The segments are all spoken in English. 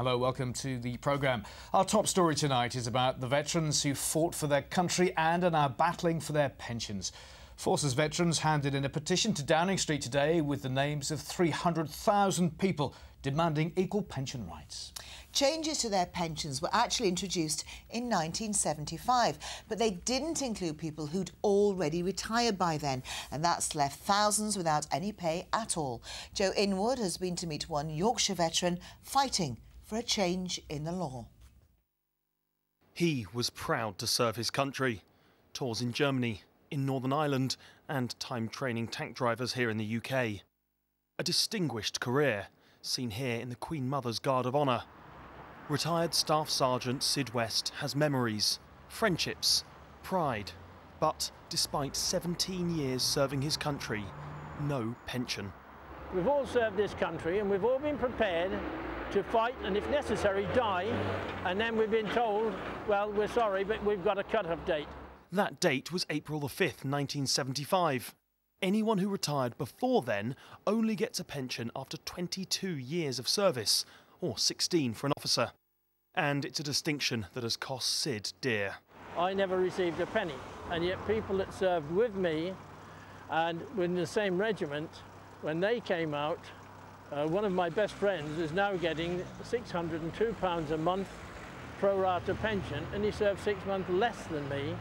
Hello, welcome to the programme. Our top story tonight is about the veterans who fought for their country and are now battling for their pensions. Forces veterans handed in a petition to Downing Street today with the names of 300,000 people demanding equal pension rights. Changes to their pensions were actually introduced in 1975, but they didn't include people who'd already retired by then, and that's left thousands without any pay at all. Joe Inwood has been to meet one Yorkshire veteran fighting for a change in the law. He was proud to serve his country. Tours in Germany, in Northern Ireland, and time training tank drivers here in the UK. A distinguished career, seen here in the Queen Mother's Guard of Honour. Retired Staff Sergeant Sid West has memories, friendships, pride, but despite 17 years serving his country, no pension. We've all served this country and we've all been prepared to fight and, if necessary, die, and then we've been told, well, we're sorry, but we've got a cut-off date. That date was April the 5th, 1975. Anyone who retired before then only gets a pension after 22 years of service, or 16 for an officer. And it's a distinction that has cost Sid dear. I never received a penny, and yet people that served with me and in the same regiment, when they came out, one of my best friends is now getting £602 a month pro-rata pension, and he served 6 months less than me.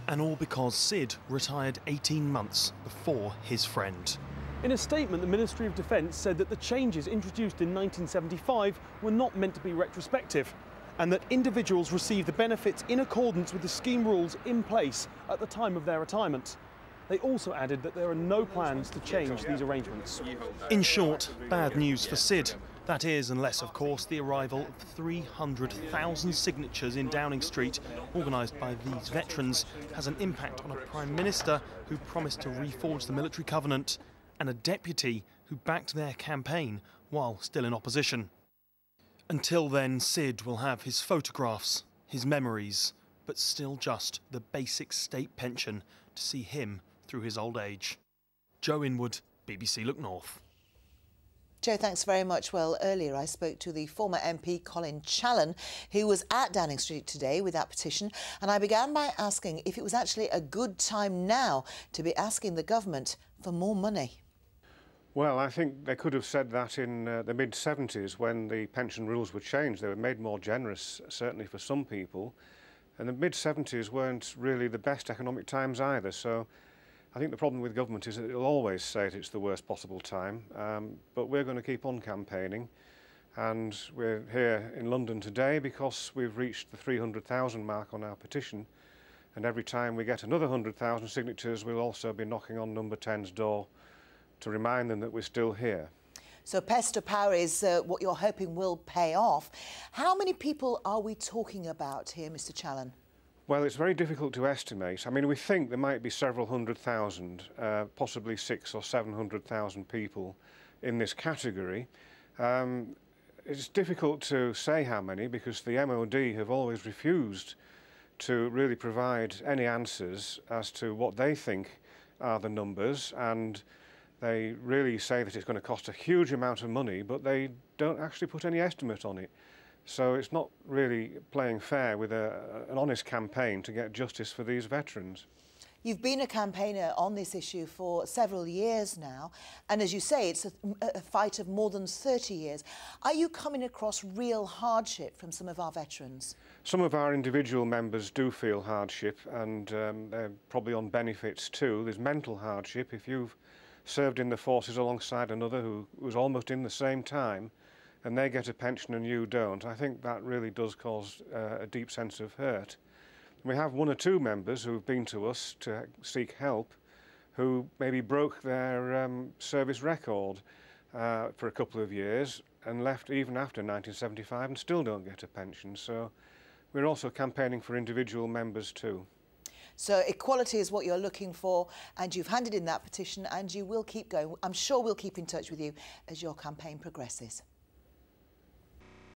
And all because Sid retired 18 months before his friend. In a statement, the Ministry of Defence said that the changes introduced in 1975 were not meant to be retrospective, and that individuals receive the benefits in accordance with the scheme rules in place at the time of their retirement. They also added that there are no plans to change these arrangements. In short, bad news for Sid. That is, unless, of course, the arrival of 300,000 signatures in Downing Street, organised by these veterans, has an impact on a Prime Minister who promised to reforge the military covenant, and a deputy who backed their campaign while still in opposition. Until then, Sid will have his photographs, his memories, but still just the basic state pension to see him through his old age. Joe Inwood, BBC Look North. Joe, thanks very much. Well, earlier I spoke to the former MP Colin Challen, who was at Downing Street today with that petition, and I began by asking if it was actually a good time now to be asking the government for more money. Well, I think they could have said that in the mid-70s when the pension rules were changed. They were made more generous, certainly for some people. And the mid-70s weren't really the best economic times either. So I think the problem with government is that it'll always say that it's the worst possible time. But we're going to keep on campaigning. And we're here in London today because we've reached the 300,000 mark on our petition. And every time we get another 100,000 signatures, we'll also be knocking on Number 10's door to remind them that we're still here. So pest to power is what you're hoping will pay off. How many people are we talking about here, Mr. Challen? Well, it's very difficult to estimate. I mean, we think there might be several 100,000, possibly 600,000 or 700,000 people in this category. It's difficult to say how many because the MOD have always refused to really provide any answers as to what they think are the numbers, and they really say that it's going to cost a huge amount of money, but they don't actually put any estimate on it. So it's not really playing fair with an honest campaign to get justice for these veterans. You've been a campaigner on this issue for several years now, and as you say, it's a fight of more than 30 years. Are you coming across real hardship from some of our veterans? Some of our individual members do feel hardship, and they're probably on benefits too. There's mental hardship. If you've served in the forces alongside another who was almost in the same time, and they get a pension and you don't, I think that really does cause a deep sense of hurt. We have one or two members who've been to us to seek help who maybe broke their service record for a couple of years and left even after 1975 and still don't get a pension. So we're also campaigning for individual members too. So equality is what you're looking for, and you've handed in that petition, and you will keep going. I'm sure we'll keep in touch with you as your campaign progresses.